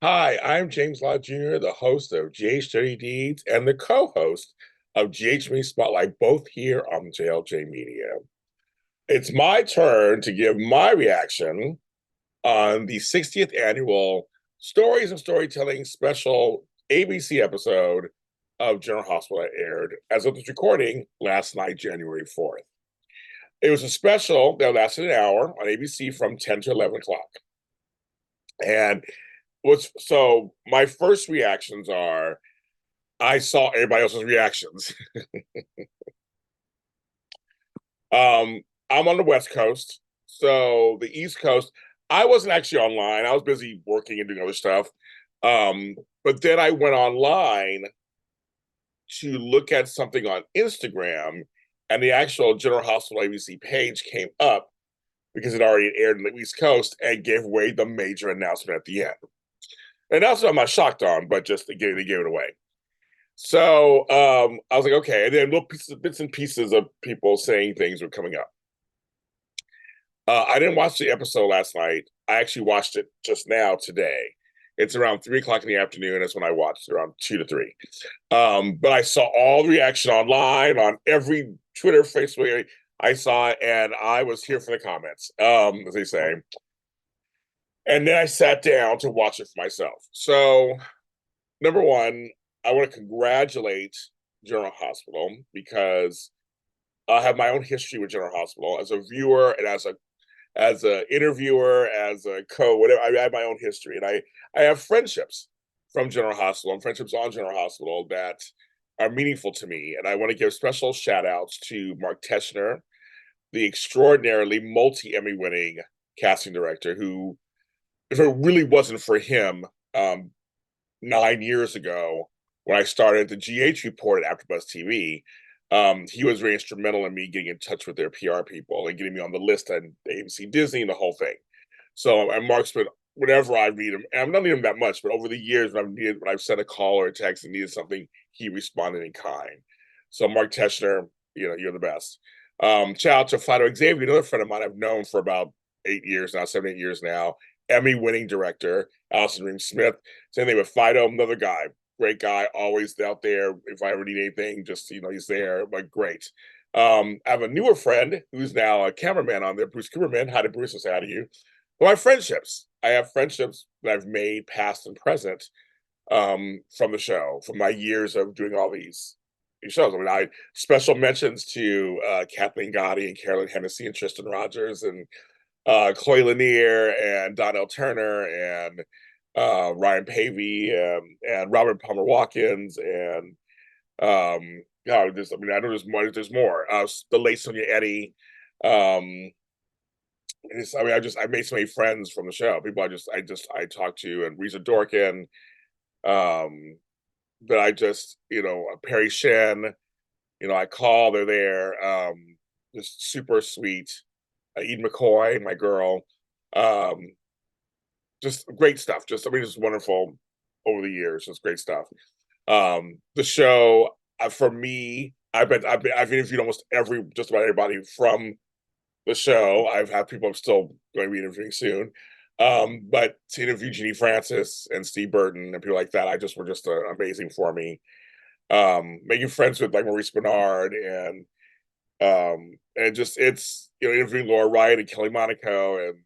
Hi, I'm James Lott Jr., the host of GH Dirty Deeds and the co-host of GH Me Spotlight, both here on JLJ Media. It's my turn to give my reaction on the 60th annual Stories of Storytelling special ABC episode of General Hospital that aired as of this recording last night, January 4th. It was a special that lasted an hour on ABC from 10 to 11 o'clock. And my first reactions are I saw everybody else's reactions. I'm on the West Coast, so the East Coast, I wasn't actually online. I was busy working and doing other stuff. But then I went online to look at something on Instagram, and the actual General Hospital ABC page came up because it already aired in the East Coast and gave away the major announcement at the end. And that's what I'm not shocked on, but just they gave it away. So I was like, okay. And then little bits and pieces of people saying things were coming up. I didn't watch the episode last night. I actually watched it just now today. It's around 3 o'clock in the afternoon. That's when I watched it, around 2 to 3. But I saw all the reaction online on every Twitter, Facebook. I saw it, and I was here for the comments, as they say. And then I sat down to watch it for myself. So, number one, I want to congratulate General Hospital because I have my own history with General Hospital as a viewer and as a interviewer, as a whatever. I have my own history, and I have friendships from General Hospital and friendships on General Hospital that are meaningful to me. And I want to give special shout outs to Mark Teschner, the extraordinarily multi Emmy winning casting director, who, if it really wasn't for him, 9 years ago when I started the GH report at AfterBuzz TV, he was very instrumental in me getting in touch with their PR people and getting me on the list on AMC Disney and the whole thing. So, and Mark's been, whenever I read him, and I'm not needing him that much, but over the years when I've sent a call or a text and needed something, he responded in kind. So Mark Teschner, you're the best. Shout out to Fido Xavier, another friend of mine I've known for about 8 years now, 7, 8 years now. Emmy-winning director, Allison Ream Smith. Same thing with Fido, another guy, great guy, always out there. If I ever need anything, just he's there. But great. I have a newer friend who's now a cameraman on there, Bruce Cooperman. Hi to Bruce, and say hi to you. Well, my friendships. I have friendships that I've made past and present from the show, from my years of doing all these shows. I mean, I special mentions to Kathleen Gotti and Carolyn Hennessy and Tristan Rogers and Chloe Lanier and Donnell Turner and Ryan Pavey and Robert Palmer Watkins and I know there's more. There's more. The late Sonia Eddy. Um, I made so many friends from the show. People I talked to, and Reza Dorkin. Um, but Perry Shen. I call. They're there. Just super sweet. Eden McCoy, my girl. Um, just great stuff. Just wonderful over the years. Just great stuff. The show, for me, I've interviewed almost just about everybody from the show. I've had people I'm still going to be interviewing soon. But to interview Jeannie Francis and Steve Burton and people like that, were just amazing for me. Making friends with like Maurice Bernard and just it's interviewing Laura Wright and Kelly Monaco and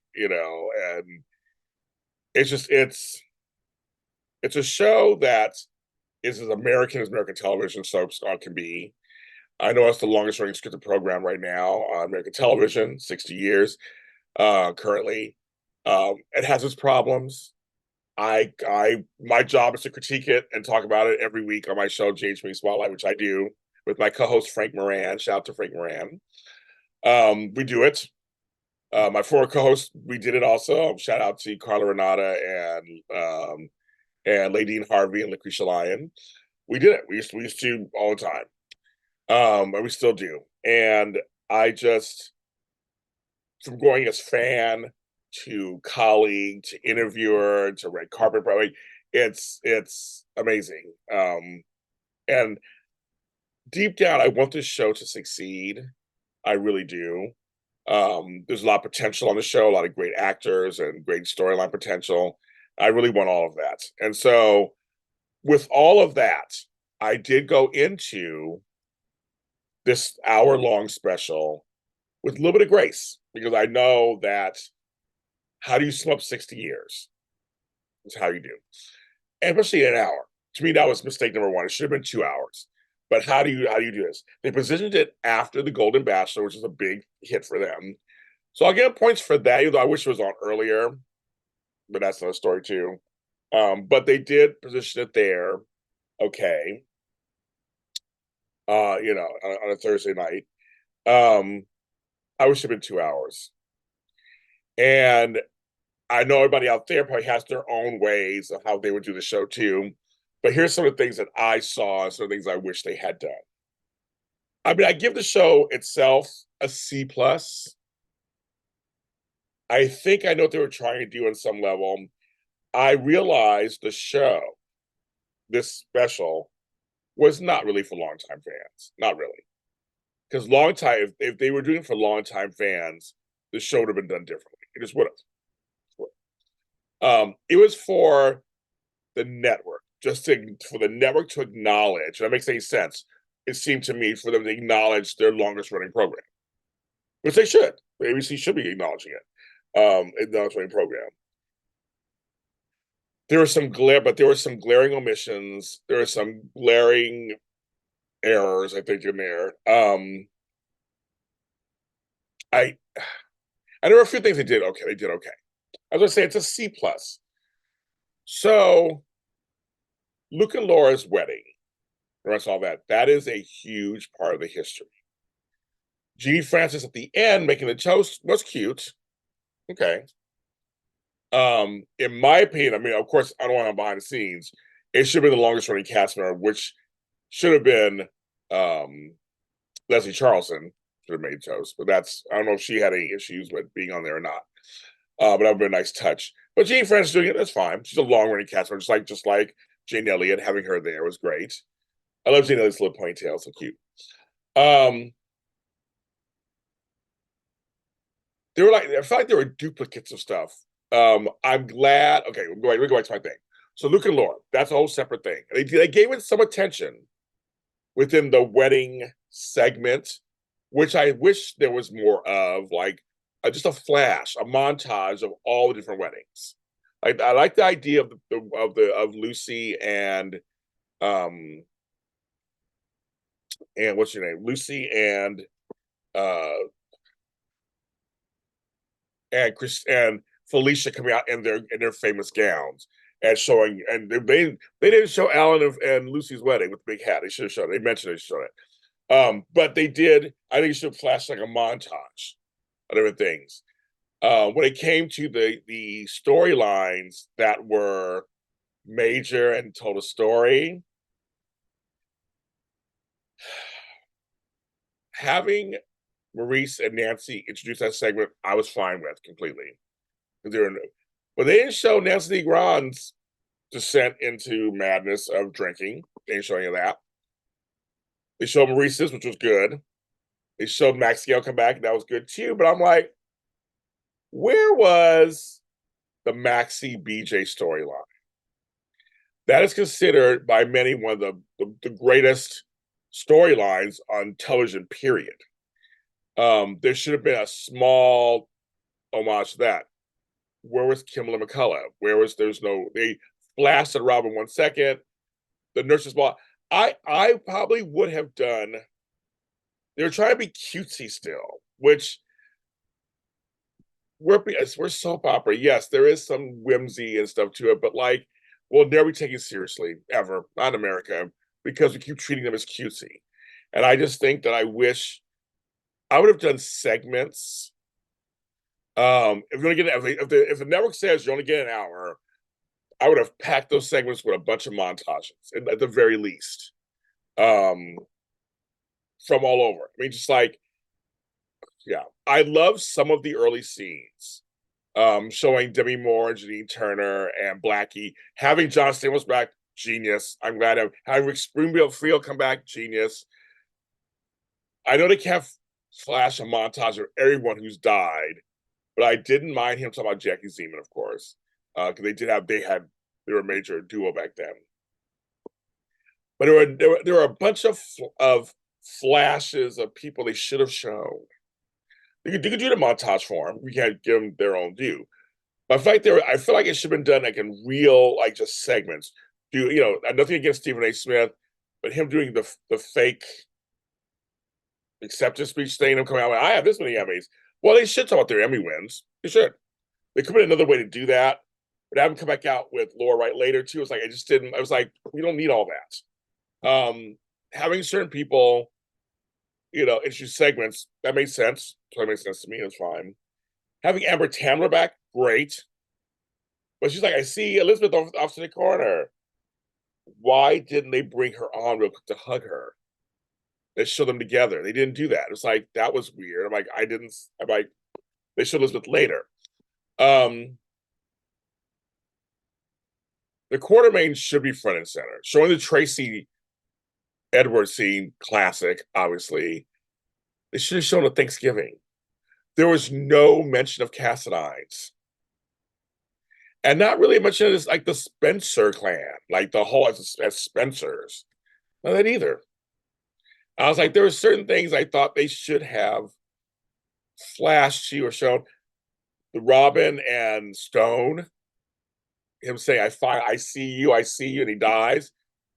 it's a show that is as American as American television soaps can be. I know it's the longest running scripted program right now on American television, 60 years currently. It has its problems. My job is to critique it and talk about it every week on my show, GH Me Spotlight, which I do with my co-host Frank Moran. Shout out to Frank Moran. We do it. My former co-host, we did it also. Shout out to Carla Renata and Ladine Harvey and Lucretia Lyon. We did it. We used to all the time. And we still do. And I just, from going as fan to colleague to interviewer to red carpet, probably it's amazing. And deep down, I want this show to succeed. I really do. There's a lot of potential on the show, a lot of great actors and great storyline potential. I really want all of that. And so with all of that, I did go into this hour-long special with a little bit of grace because I know that how do you sum up 60 years? Is how you do. And especially in an hour. To me, that was mistake number one. It should have been 2 hours. But how do you do this? They positioned it after the Golden Bachelor, which is a big hit for them. So I'll give points for that, even though I wish it was on earlier, but that's another story too. But they did position it there. Okay. On a Thursday night. I wish it had been 2 hours. And I know everybody out there probably has their own ways of how they would do the show too. But here's some of the things that I saw, and some of the things I wish they had done. I mean, I give the show itself a C plus. I think I know what they were trying to do on some level. I realized the show, this special, was not really for longtime fans. Not really. Because long time, if they were doing it for longtime fans, the show would have been done differently. It just would have. It was for the network, for the network to acknowledge. That makes any sense. It seemed to me for them to acknowledge their longest running program, which they should. The ABC should be acknowledging it. In the longest running program. There were some glaring omissions. There were some glaring errors, I think, in there. I and there were a few things they did okay. They did okay. I was gonna say it's a C plus. So Luke and Laura's wedding, the rest of all that, that is a huge part of the history. Jeannie Francis at the end making the toast was cute. Okay. In my opinion, I mean, of course, I don't want to behind the scenes. It should have been the longest running cast member, which should have been Leslie Charleston should have made toast. But I don't know if she had any issues with being on there or not. But that would be a nice touch. But Jeannie Francis doing it, that's fine. She's a long running cast member, just like Jane Elliott. Having her there was great. I love Jane Elliott's little ponytail, so cute. They were like, I felt like there were duplicates of stuff. I'm glad. Okay, let me go back to my thing. So Luke and Laura, that's a whole separate thing. They gave it some attention within the wedding segment, which I wish there was more of, like just a flash, a montage of all the different weddings. I like the idea of Lucy um and what's your name, Lucy uh and Chris and Felicia coming out in their famous gowns and showing, and they didn't show Alan and Lucy's wedding with the big hat. They should have shown it. They mentioned they should have shown it. But they did. I think it should have flashed like a montage of different things. When it came to the storylines that were major and told a story, having Maurice and Nancy introduce that segment, I was fine with completely. But they didn't show Nancy Grand's descent into madness of drinking. They didn't show any of that. They showed Maurice's, which was good. They showed Max Gail come back, and that was good too. But I'm like, where was the Maxie BJ storyline? That is considered by many one of the greatest storylines on television, period. There should have been a small homage to that. Where was Kimberly McCullough? They blasted Robin 1 second. The nurse's ball. I probably would have done. They were trying to be cutesy still, which we're soap opera. Yes, there is some whimsy and stuff to it, but like we'll never be taken seriously ever, not in America, because we keep treating them as cutesy. And I just think that I wish I would have done segments. If you're gonna get if the network says you only get an hour, I would have packed those segments with a bunch of montages at the very least, um, from all over. I mean, just like, yeah, I love some of the early scenes, showing Demi Moore and Janine Turner and Blackie. Having John Stamos back, genius. I'm glad having Rick Springfield come back, genius. I know they can't flash a montage of everyone who's died, but I didn't mind him talking about Jackie Zeman, of course. because they were a major duo back then. But there were a bunch of flashes of people they should have shown. You could do the montage for them. We can't give them their own due. But I feel like it should have been done like in real, like just segments. Nothing against Stephen A. Smith, but him doing the fake acceptance speech thing, him coming out with, I have this many Emmys. Well, they should talk about their Emmy wins. They should. There could be another way to do that. But have him come back out with Laura Wright later too. It's like I was like, we don't need all that. Having certain people, introduce segments, that made sense. Totally makes sense to me. It's fine. Having Amber Tamler back, great. But she's like, I see Elizabeth off to the corner. Why didn't they bring her on real quick to hug her? They show them together. They didn't do that. It was like, that was weird. I'm like, they showed Elizabeth later. The Quartermain should be front and center. Showing the Tracy Edwards scene, classic, obviously. They should have shown a Thanksgiving. There was no mention of Cassadines. And not really much of this, like the Spencer clan, like the whole as Spencers. Not that either. I was like, there were certain things I thought they should have flashed to or shown. The Robin and Stone, him saying, I see you, and he dies.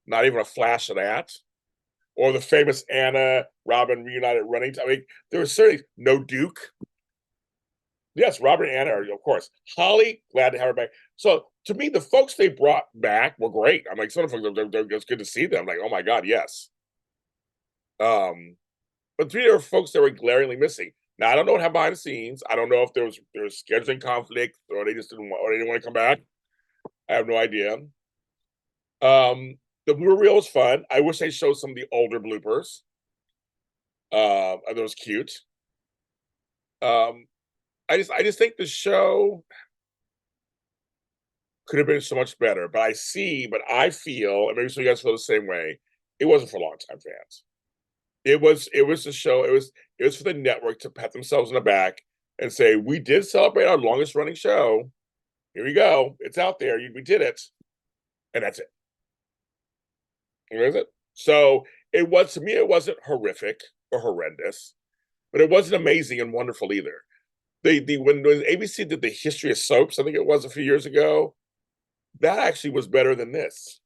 Not even a flash of that. Or the famous Anna Robin reunited running. I mean, there was certainly no Duke. Yes, Robert and Anna are, of course. Holly, glad to have her back. So to me, the folks they brought back were great. I'm like, some of them, it's good to see them. I'm like, oh my God, yes. But three are folks that were glaringly missing. Now I don't know what happened behind the scenes. I don't know if there was scheduling conflict or they didn't want to come back. I have no idea. The blooper reel was fun. I wish they showed some of the older bloopers. That was cute. I just think the show could have been so much better. But I feel, and maybe some of you guys feel the same way. It wasn't for longtime fans. It was the show. It was for the network to pat themselves on the back and say, we did celebrate our longest running show. Here we go. It's out there. We did it. And that's it. What is it? So to me, it wasn't horrific or horrendous, but it wasn't amazing and wonderful either. When ABC did the history of soaps, I think it was a few years ago, that actually was better than this.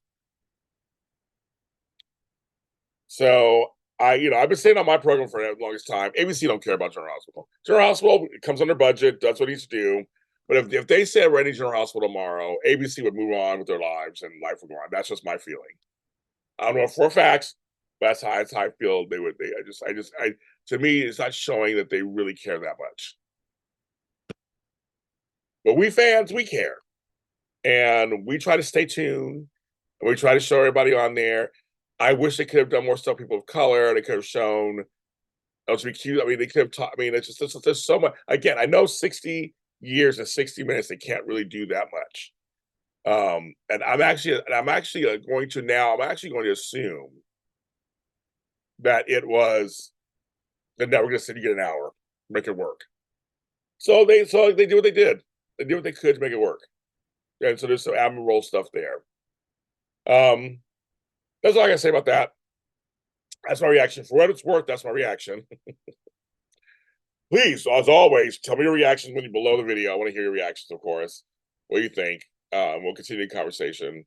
So I've been saying on my program for the longest time, ABC don't care about General Hospital. General Hospital comes under budget, does what it needs to do. But if they said we're ending General Hospital tomorrow, ABC would move on with their lives and life would go on. That's just my feeling. I don't know for a fact, but that's how I feel they would. To me, it's not showing that they really care that much. But we fans, we care. And we try to stay tuned and we try to show everybody on there. I wish they could have done more stuff, people of color. They could have shown LGBTQ. I mean, they could have taught, I mean, there's so much. Again, I know 60 years and 60 minutes, they can't really do that much. And I'm actually going to assume that it was the network just said you get an hour, make it work. So they did what they did. They did what they could to make it work. And so there's some admirable stuff there. That's all I gotta say about that. That's my reaction. For what it's worth, that's my reaction. Please, as always, tell me your reactions when you're below the video. I want to hear your reactions, of course. What do you think? We'll continue the conversation.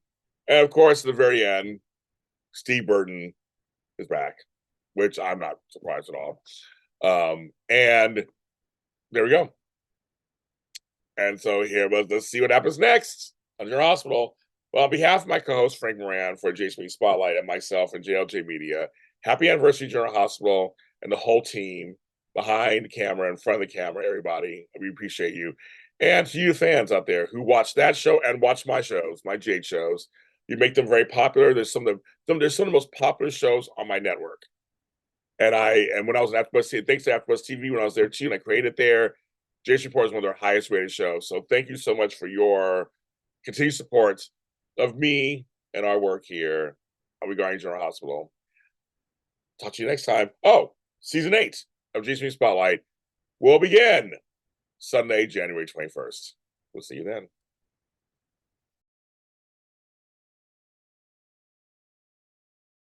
And of course, at the very end, Steve Burton is back, which I'm not surprised at all. And there we go. And so let's see what happens next on Your Hospital. Well, on behalf of my co-host Frank Moran for JSP Spotlight and myself and JLJ Media, happy anniversary, General Hospital, and the whole team behind the camera, in front of the camera, everybody. We appreciate you. And to you fans out there who watch that show and watch my shows, my Jade shows, you make them very popular. There's some of the most popular shows on my network. And when I was at AfterBuzz TV, thanks to AfterBuzz TV, when I was there too, and I created there, Jason Report is one of their highest rated shows. So thank you so much for your continued support of me and our work here regarding General Hospital. Talk to you next time. Oh, season 8 of JSP Spotlight will begin Sunday, January 21st. We'll see you then.